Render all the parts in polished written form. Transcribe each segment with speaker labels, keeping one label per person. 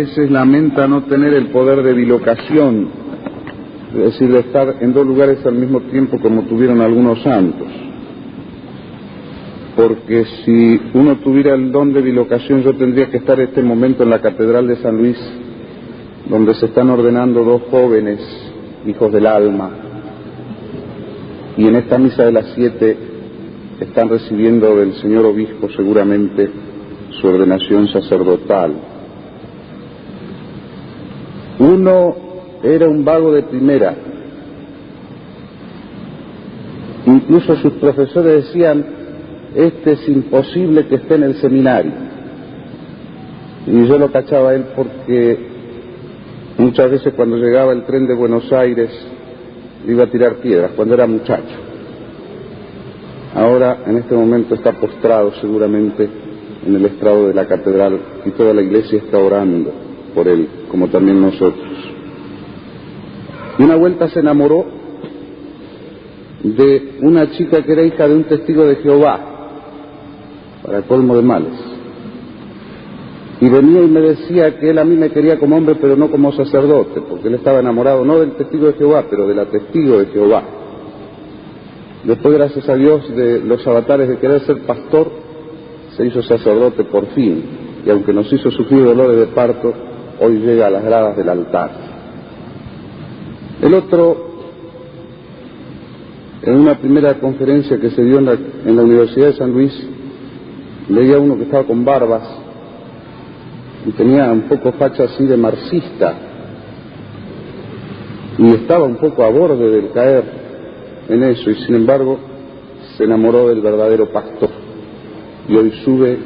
Speaker 1: veces lamenta no tener el poder de bilocación, es decir, de estar en dos lugares al mismo tiempo como tuvieron algunos santos. Porque si uno tuviera el don de bilocación, yo tendría que estar en este momento en la Catedral de San Luis, donde se están ordenando dos jóvenes, hijos del alma, y en esta misa de las 7 están recibiendo del señor obispo seguramente su ordenación sacerdotal. Uno era un vago de primera, incluso sus profesores decían: este es imposible que esté en el seminario. Y yo lo cachaba a él porque muchas veces cuando llegaba el tren de Buenos Aires iba a tirar piedras cuando era muchacho. Ahora, en este momento, está postrado seguramente en el estrado de la catedral y toda la iglesia está orando por él, como también nosotros. Y una vuelta se enamoró de una chica que era hija de un testigo de Jehová, para colmo de males. Y venía y me decía que él a mí me quería como hombre, pero no como sacerdote, porque él estaba enamorado no del testigo de Jehová, pero de la testigo de Jehová. Después, gracias a Dios, de los avatares de querer ser pastor, se hizo sacerdote por fin, y aunque nos hizo sufrir dolores de parto, hoy llega a las gradas del altar. El otro, en una primera conferencia que se dio en la Universidad de San Luis, leía uno que estaba con barbas y tenía un poco facha así de marxista, y estaba un poco a borde del caer en eso, y sin embargo se enamoró del verdadero pastor y hoy sube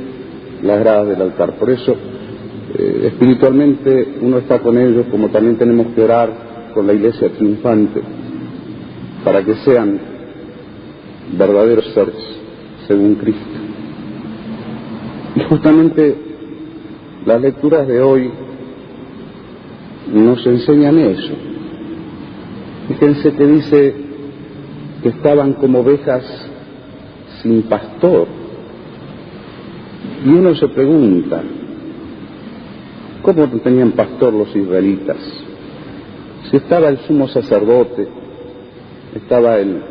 Speaker 1: las gradas del altar. Por eso espiritualmente uno está con ellos, como también tenemos que orar con la iglesia triunfante para que sean verdaderos seres según Cristo. Y justamente las lecturas de hoy nos enseñan eso. Fíjense que dice que estaban como ovejas sin pastor. Y uno se pregunta, ¿cómo no tenían pastor los israelitas? Si estaba el sumo sacerdote, estaba el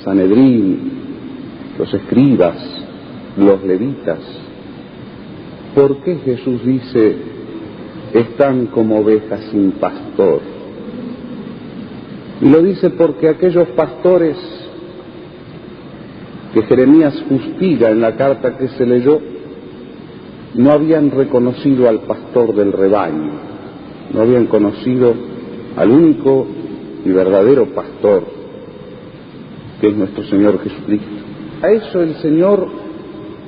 Speaker 1: Sanedrín, los escribas, los levitas. ¿Por qué Jesús dice, están como ovejas sin pastor? Y lo dice porque aquellos pastores que Jeremías fustiga en la carta que se leyó, no habían reconocido al pastor del rebaño, no habían conocido al único y verdadero pastor, que es nuestro Señor Jesucristo. A eso el Señor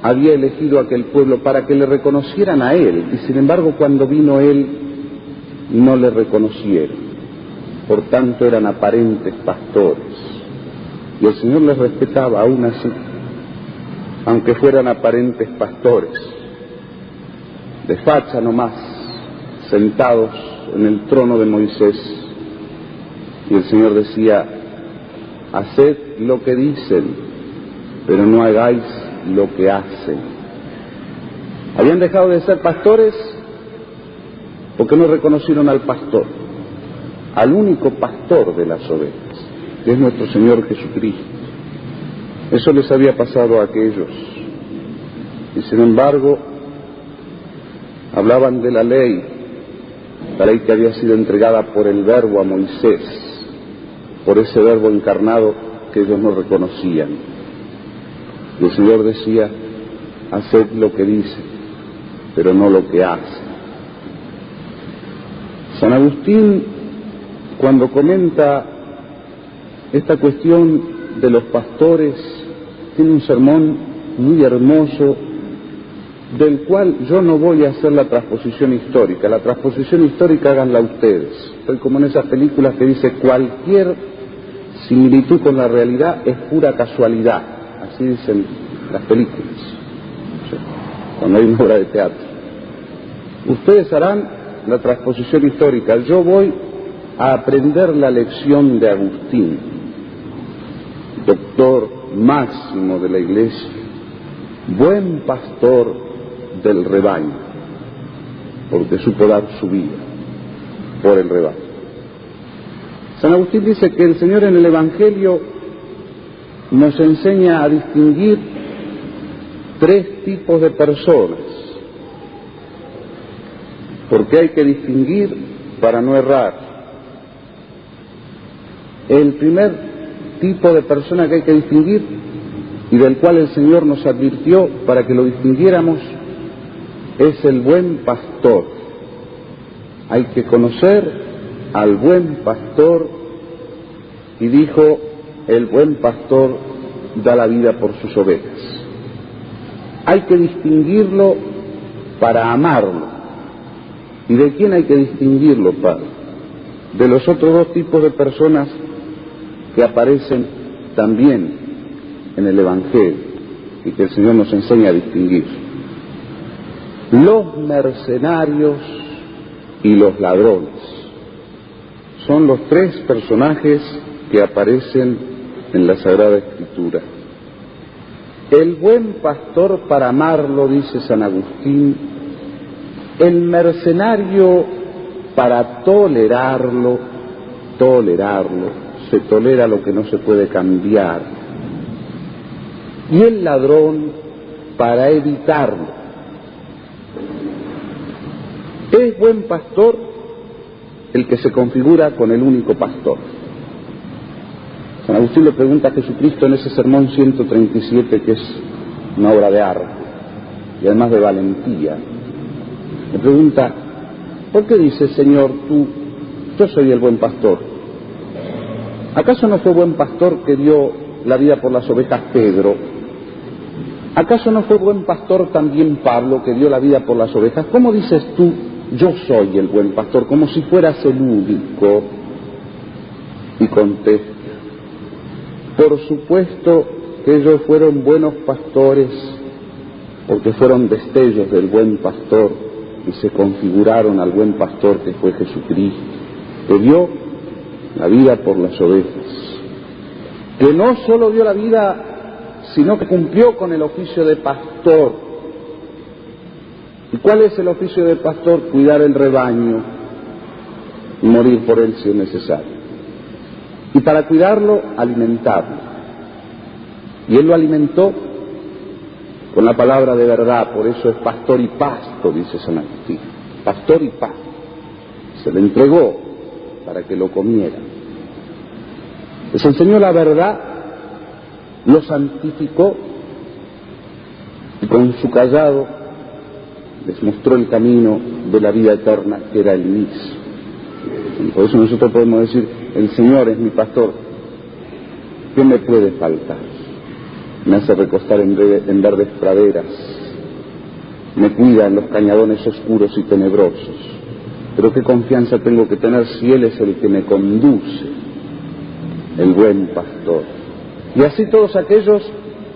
Speaker 1: había elegido a aquel pueblo para que le reconocieran a Él, y sin embargo cuando vino Él no le reconocieron. Por tanto eran aparentes pastores, y el Señor les respetaba aún así, aunque fueran aparentes pastores, de facha nomás, sentados en el trono de Moisés. Y el Señor decía, haced lo que dicen, pero no hagáis lo que hacen. Habían dejado de ser pastores porque no reconocieron al pastor, al único pastor de las ovejas, que es nuestro Señor Jesucristo. Eso les había pasado a aquellos. Y sin embargo, hablaban de la ley que había sido entregada por el Verbo a Moisés, por ese Verbo encarnado que ellos no reconocían. Y el Señor decía, haced lo que dicen, pero no lo que hacen. San Agustín, cuando comenta esta cuestión de los pastores, tiene un sermón muy hermoso, del cual yo no voy a hacer la transposición histórica. La transposición histórica háganla ustedes. Estoy como en esas películas que dice cualquier similitud con la realidad es pura casualidad. Así dicen las películas, cuando hay una obra de teatro. Ustedes harán la transposición histórica. Yo voy a aprender la lección de Agustín, doctor máximo de la Iglesia, buen pastor del rebaño. porque supo dar su vida por el rebaño. San Agustín dice que el Señor en el Evangelio nos enseña a distinguir tres tipos de personas, porque hay que distinguir para no errar. El primer tipo de persona que hay que distinguir, y del cual el Señor nos advirtió para que lo distinguiéramos, es el buen pastor. Hay que conocer al buen pastor, y dijo, el buen pastor da la vida por sus ovejas. Hay que distinguirlo para amarlo. ¿Y de quién hay que distinguirlo, Padre? De los otros dos tipos de personas que aparecen también en el Evangelio y que el Señor nos enseña a distinguir: los mercenarios y los ladrones. Son los tres personajes que aparecen en la Sagrada Escritura. El buen pastor para amarlo, dice San Agustín; el mercenario para tolerarlo, se tolera lo que no se puede cambiar; y el ladrón para evitarlo. Es buen pastor el que se configura con el único pastor. San Agustín le pregunta a Jesucristo en ese sermón 137, que es una obra de arte y además de valentía. Le pregunta, ¿por qué dices, Señor, tú, yo soy el buen pastor? ¿Acaso no fue buen pastor que dio la vida por las ovejas Pedro? ¿Acaso no fue buen pastor también Pablo, que dio la vida por las ovejas? ¿Cómo dices tú, yo soy el buen pastor, como si fueras el único? Y contesta, por supuesto que ellos fueron buenos pastores, porque fueron destellos del buen pastor y se configuraron al buen pastor que fue Jesucristo, que dio la vida por las ovejas, que no solo dio la vida, sino que cumplió con el oficio de pastor. ¿Y cuál es el oficio de pastor? Cuidar el rebaño y morir por él si es necesario. Y para cuidarlo, alimentarlo. Y él lo alimentó con la palabra de verdad, por eso es pastor y pasto, dice San Agustín. Pastor y pasto. Se le entregó para que lo comiera. Les enseñó la verdad, lo santificó y con su callado les mostró el camino de la vida eterna, que era el mismo. Y por eso nosotros podemos decir, el Señor es mi pastor, ¿qué me puede faltar? Me hace recostar en verdes praderas, me cuida en los cañadones oscuros y tenebrosos. Pero qué confianza tengo que tener si Él es el que me conduce, el buen pastor. Y así todos aquellos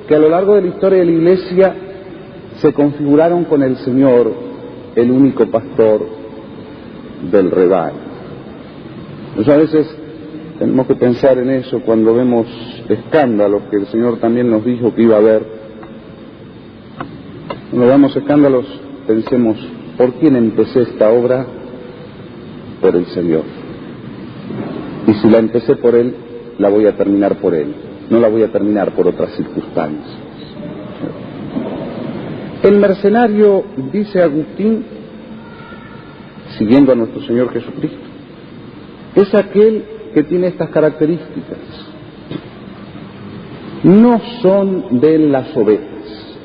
Speaker 1: que a lo largo de la historia de la Iglesia se configuraron con el Señor, el único pastor del rebaño. Nosotros a veces tenemos que pensar en eso cuando vemos escándalos, que el Señor también nos dijo que iba a haber. Cuando veamos escándalos, pensemos, ¿por quién empecé esta obra? Por el Señor. Y si la empecé por Él, la voy a terminar por Él. No la voy a terminar por otras circunstancias. El mercenario, dice Agustín, siguiendo a nuestro Señor Jesucristo, es aquel que tiene estas características. No son de él las ovejas.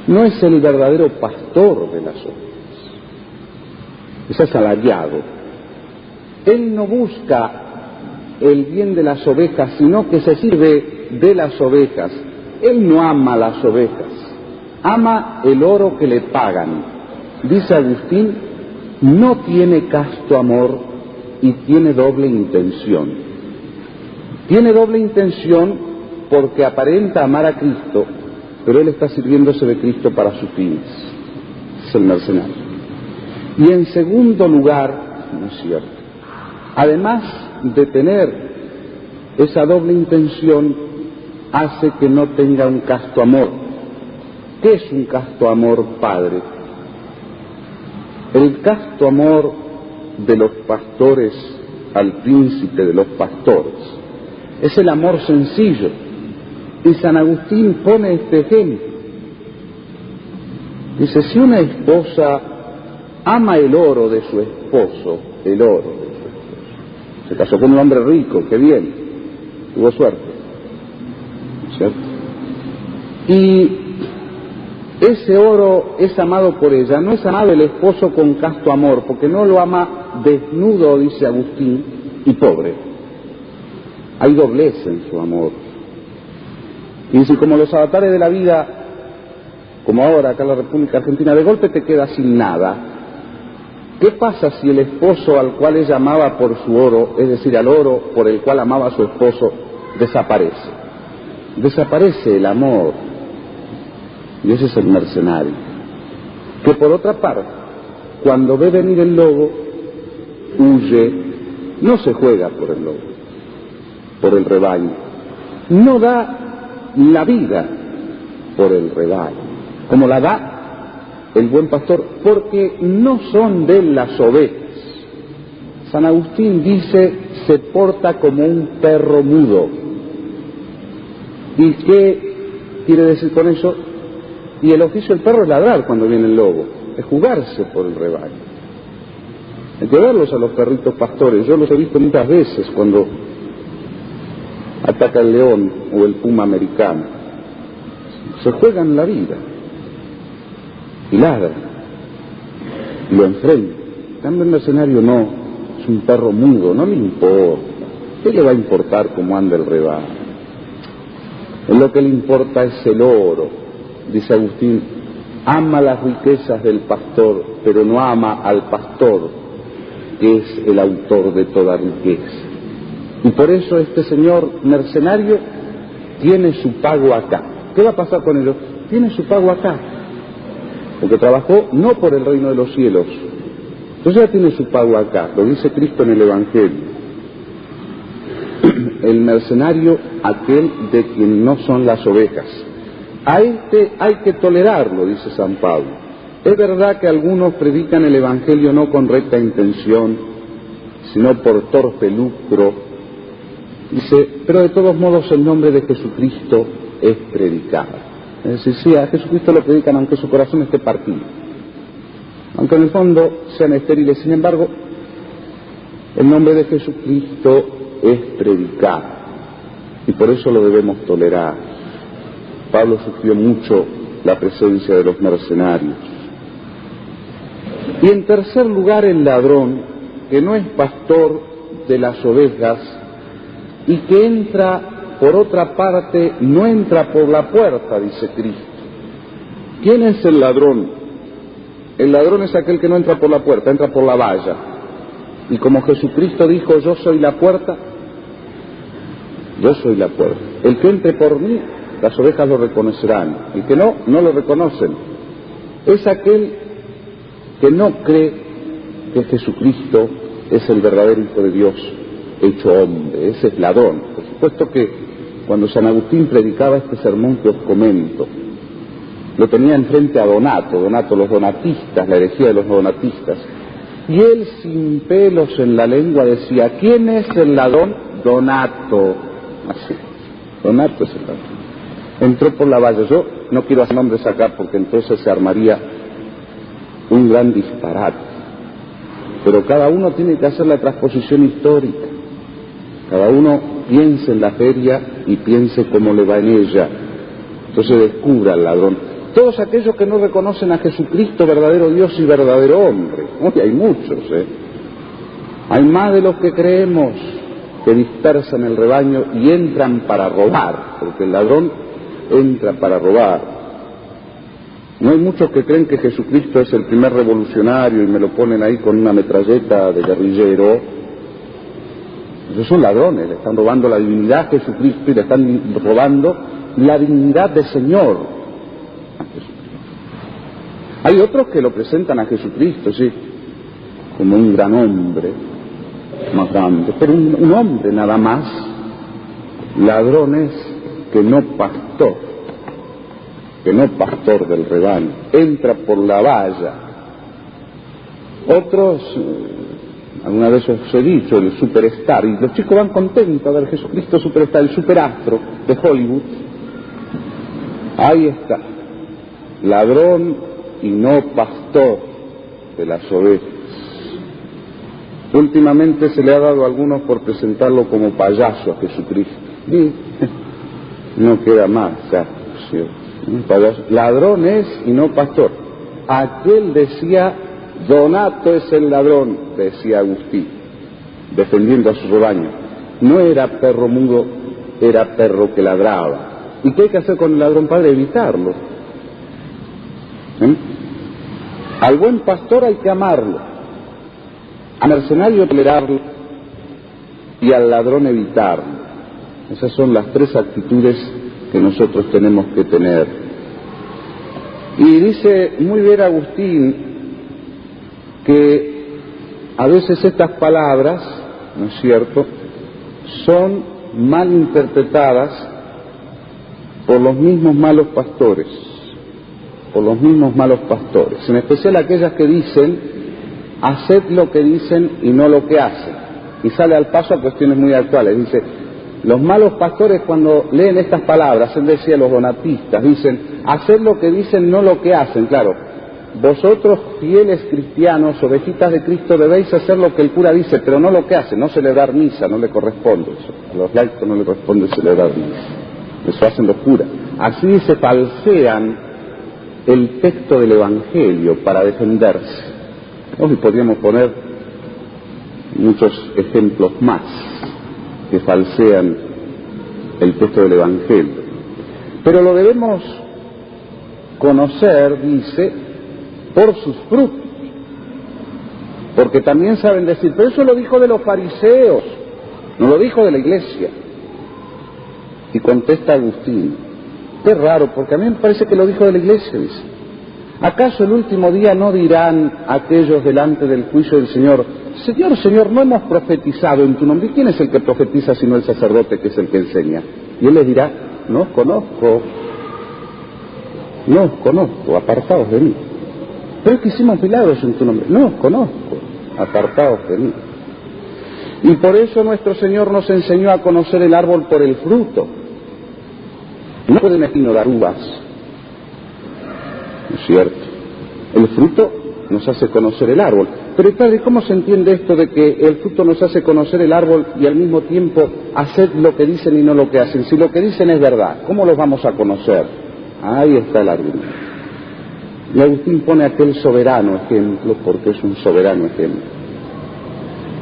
Speaker 1: No es el verdadero pastor de las ovejas. Es asalariado. Él no busca el bien de las ovejas, sino que se sirve de las ovejas. Él no ama las ovejas, ama el oro que le pagan. Dice Agustín, no tiene casto amor y tiene doble intención. Tiene doble intención porque aparenta amar a Cristo, pero él está sirviéndose de Cristo para sus fines. Es el mercenario. Y en segundo lugar, no es cierto, además de tener esa doble intención, hace que no tenga un casto amor. ¿Qué es un casto amor, Padre? el casto amor de los pastores al príncipe de los pastores es el amor sencillo. Y San Agustín pone este ejemplo. Dice, si una esposa ama el oro de su esposo, se casó con un hombre rico, qué bien, tuvo suerte, ¿cierto? Y ese oro es amado por ella, no es amado el esposo con casto amor, porque no lo ama desnudo, dice Agustín, y pobre. Hay doblez en su amor. Y dice, como los avatares de la vida, como ahora acá en la República Argentina, de golpe te quedas sin nada. ¿Qué pasa si el esposo al cual ella amaba por su oro, es decir, al oro por el cual amaba a su esposo, desaparece? Desaparece el amor. Y ese es el mercenario, que por otra parte, cuando ve venir el lobo, huye, no se juega por el lobo, por el rebaño, no da la vida por el rebaño, como la da el buen pastor, porque no son de él las ovejas. San Agustín dice, se porta como un perro mudo. ¿Y qué quiere decir con eso? Y el oficio del perro es ladrar cuando viene el lobo, es jugarse por el rebaño. Hay que verlos a los perritos pastores, yo los he visto muchas veces cuando ataca el león o el puma americano. Se juegan la vida y ladran y lo enfrentan. En cambio el mercenario no, es un perro mudo, no le importa. ¿Qué le va a importar cómo anda el rebaño? En lo que le importa es el oro. Dice Agustín, ama las riquezas del pastor, pero no ama al pastor, que es el autor de toda riqueza. Y por eso este señor mercenario tiene su pago acá. ¿Qué va a pasar con ellos? Tiene su pago acá, porque trabajó no por el reino de los cielos. Entonces ya tiene su pago acá, lo dice Cristo en el Evangelio. El mercenario, aquel de quien no son las ovejas. A este hay que tolerarlo, dice San Pablo. Es verdad que algunos predican el Evangelio no con recta intención, sino por torpe lucro. Dice, pero de todos modos el nombre de Jesucristo es predicado. Es decir, sí, a Jesucristo lo predican aunque su corazón esté partido, aunque en el fondo sean estériles. Sin embargo, el nombre de Jesucristo es predicado y por eso lo debemos tolerar. Pablo sufrió mucho la presencia de los mercenarios. Y en tercer lugar, el ladrón, que no es pastor de las ovejas y que entra por otra parte, no entra por la puerta, dice Cristo. ¿Quién es el ladrón? El ladrón es aquel que no entra por la puerta, entra por la valla. Y como Jesucristo dijo, yo soy la puerta, yo soy la puerta. El que entre por mí, las ovejas lo reconocerán. El que no, no lo reconocen. Es aquel que no cree que Jesucristo es el verdadero Hijo de Dios hecho hombre. Ese es ladrón. Por supuesto que cuando San Agustín predicaba este sermón que os comento, lo tenía enfrente a Donato, los donatistas, la herejía de los donatistas. Y él, sin pelos en la lengua, decía, ¿quién es el ladrón? Donato. Así, Donato es el ladrón. Entró por la valla. Yo no quiero hacer nombres acá porque entonces se armaría un gran disparate. Pero cada uno tiene que hacer la transposición histórica. Cada uno piense en la feria y piense cómo le va en ella. Entonces descubra al ladrón. Todos aquellos que no reconocen a Jesucristo, verdadero Dios y verdadero hombre. Hoy hay muchos, Hay más de los que creemos que dispersan el rebaño y entran para robar, porque el ladrón entra para robar. No hay muchos que creen que Jesucristo es el primer revolucionario y me lo ponen ahí con una metralleta de guerrillero. Esos son ladrones, le están robando la divinidad a Jesucristo y le están robando la dignidad de Señor a Jesucristo. Hay otros que lo presentan a Jesucristo, sí, como un gran hombre, más grande, pero un hombre nada más. Ladrones que no pastor del rebaño, entra por la valla Otros, alguna vez os he dicho, el superstar, y los chicos van contentos a ver Jesucristo superstar, el superastro de Hollywood. Ahí está, ladrón y no pastor de las ovejas. Últimamente se le ha dado a algunos por presentarlo como payaso a Jesucristo. Y no queda más, ya, ¿sí? Payaso. Ladrón es y no pastor. Aquel decía, Donato es el ladrón, decía Agustín, defendiendo a su rebaño. No era perro mudo, era perro que ladraba. ¿Y qué hay que hacer con el ladrón, padre? Evitarlo. ¿Eh? Al buen pastor hay que amarlo, al mercenario tolerarlo y al ladrón evitarlo. Esas son las tres actitudes que nosotros tenemos que tener. Y dice muy bien Agustín que a veces estas palabras, ¿no es cierto?, son mal interpretadas por los mismos malos pastores, en especial aquellas que dicen, haced lo que dicen y no lo que hacen, y sale al paso a cuestiones muy actuales. Dice, los malos pastores cuando leen estas palabras, él decía los donatistas, dicen, haced lo que dicen, no lo que hacen. Claro, vosotros fieles cristianos, ovejitas de Cristo, debéis hacer lo que el cura dice, pero no lo que hace, no celebrar misa, no le corresponde eso. A los laicos no le corresponde celebrar misa, eso hacen los curas. Así se falsean el texto del Evangelio para defenderse. Hoy podríamos poner muchos ejemplos más que falsean el texto del Evangelio. Pero lo debemos conocer, dice, por sus frutos. Porque también saben decir, pero eso lo dijo de los fariseos, no lo dijo de la iglesia. Y contesta Agustín, qué raro, porque a mí me parece que lo dijo de la iglesia, dice. ¿Acaso el último día no dirán aquellos delante del juicio del Señor, Señor, Señor, no hemos profetizado en tu nombre? ¿Y quién es el que profetiza sino el sacerdote, que es el que enseña? Y él les dirá, no os conozco, apartaos de mí. Pero es que hicimos milagros en tu nombre, no os conozco, apartaos de mí. Y por eso nuestro Señor nos enseñó a conocer el árbol por el fruto. No puede un espino dar uvas, ¿no es cierto? El fruto nos hace conocer el árbol. Pero padre, ¿cómo se entiende esto de que el fruto nos hace conocer el árbol y al mismo tiempo hacer lo que dicen y no lo que hacen? Si lo que dicen es verdad, ¿cómo los vamos a conocer? Ahí está el argumento. Y Agustín pone aquel soberano ejemplo, porque es un soberano ejemplo.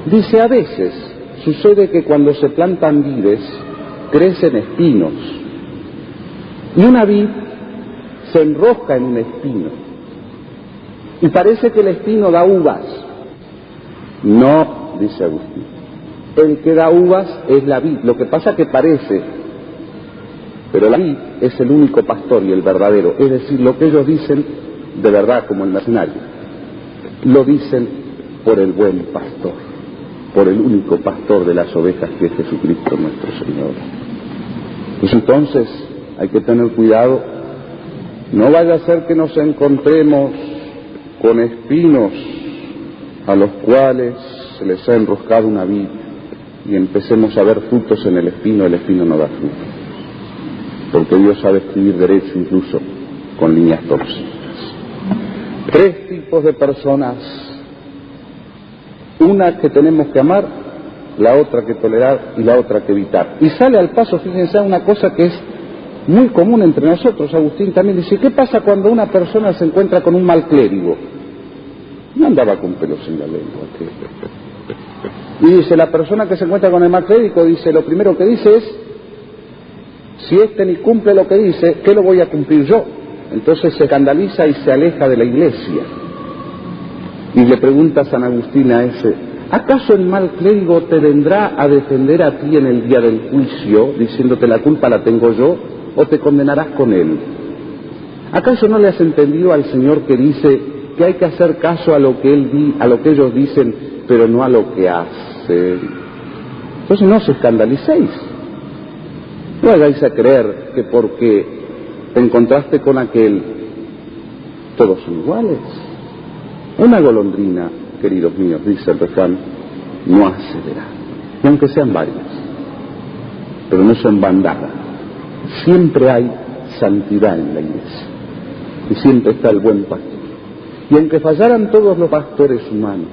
Speaker 1: Dice, a veces sucede que cuando se plantan vides, crecen espinos. Y una vid se enrosca en un espino. Y parece que el espino da uvas. No, dice Agustín. El que da uvas es la vid. Lo que pasa que parece, pero la vid es el único pastor y el verdadero. Es decir, lo que ellos dicen de verdad, como el mercenario, lo dicen por el buen pastor, por el único pastor de las ovejas, que es Jesucristo nuestro Señor. Pues entonces hay que tener cuidado. No vaya a ser que nos encontremos con espinos a los cuales se les ha enroscado una vid y empecemos a ver frutos en el espino no da frutos. Porque Dios sabe escribir derecho incluso con líneas torcidas. Tres tipos de personas: una que tenemos que amar, la otra que tolerar y la otra que evitar. Y sale al paso, fíjense, una cosa que es muy común entre nosotros. Agustín también dice, ¿qué pasa cuando una persona se encuentra con un mal clérigo? No andaba con pelos en la lengua. Y dice, la persona que se encuentra con el mal clérigo, dice, lo primero que dice es, si este ni cumple lo que dice, ¿qué lo voy a cumplir yo? Entonces se escandaliza y se aleja de la iglesia. Y le pregunta a San Agustín a ese, ¿acaso el mal clérigo te vendrá a defender a ti en el día del juicio, diciéndote la culpa la tengo yo, o te condenarás con él? ¿Acaso no le has entendido al Señor que dice que hay que hacer caso a lo que ellos dicen, pero no a lo que hacen? Entonces no os escandalicéis. No vayáis a creer que porque te encontraste con aquel, todos son iguales. Una golondrina queridos míos, dice el refrán, no hace verano. Y aunque sean varios, pero no son bandadas, siempre hay santidad en la iglesia. Y siempre está el buen pastor. Y aunque fallaran todos los pastores humanos,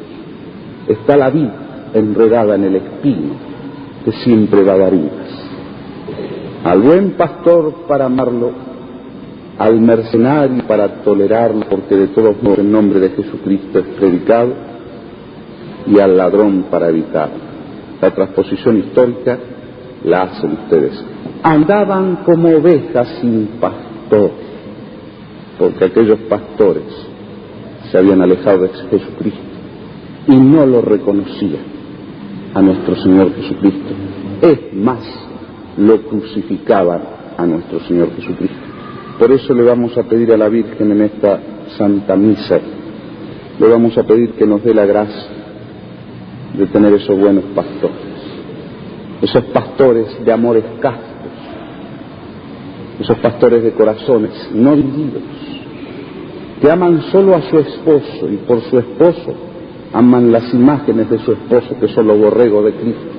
Speaker 1: está la vid enredada en el espino, que siempre va a dar uvas. Al buen pastor para amarlo, al mercenario para tolerarlo, porque de todos modos el nombre de Jesucristo es predicado, y al ladrón para evitarlo. La transposición histórica la hacen ustedes. Andaban como ovejas sin pastor, porque aquellos pastores se habían alejado de Jesucristo y no lo reconocían a nuestro Señor Jesucristo. Es más, lo crucificaban a nuestro Señor Jesucristo. Por eso le vamos a pedir a la Virgen en esta Santa Misa, le vamos a pedir que nos dé la gracia de tener esos buenos pastores, esos pastores de amores castos, esos pastores de corazones no divididos, que aman solo a su esposo y por su esposo aman las imágenes de su esposo, que son los borregos de Cristo,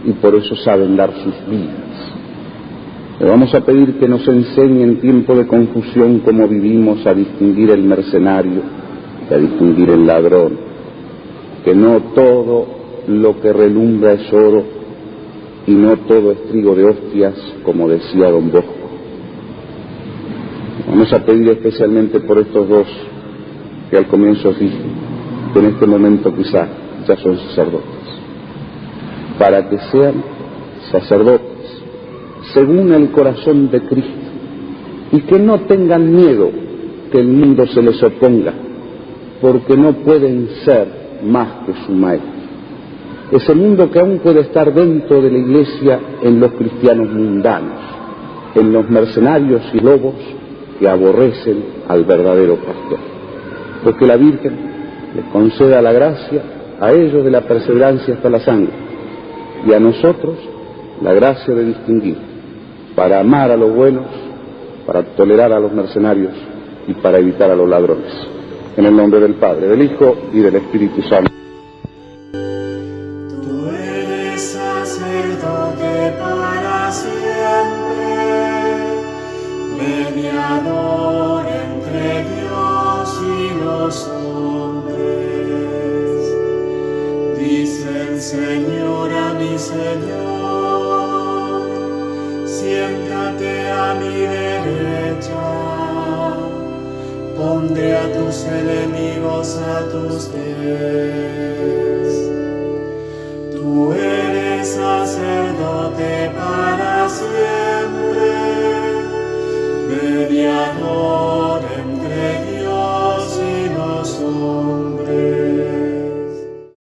Speaker 1: y por eso saben dar sus vidas. Le vamos a pedir que nos enseñe en tiempo de confusión cómo vivimos a distinguir el mercenario y a distinguir el ladrón, que no todo lo que relumbra es oro y no todo es trigo de hostias, como decía don Bosco. Vamos a pedir especialmente por estos dos que al comienzo dije, que en este momento quizá ya son sacerdotes, para que sean sacerdotes según el corazón de Cristo, y que no tengan miedo que el mundo se les oponga, porque no pueden ser más que su maestro. Ese mundo que aún puede estar dentro de la iglesia en los cristianos mundanos, en los mercenarios y lobos que aborrecen al verdadero pastor. Porque la Virgen les conceda la gracia a ellos de la perseverancia hasta la sangre, y a nosotros la gracia de distinguir, para amar a los buenos, para tolerar a los mercenarios y para evitar a los ladrones. En el nombre del Padre, del Hijo y del Espíritu Santo.
Speaker 2: Tú eres sacerdote para siempre, mediador entre Dios y los hombres. Dice el Señor a mi Señor, siéntate a mi derecha, pondré a tus enemigos a tus pies. Tú eres sacerdote para siempre,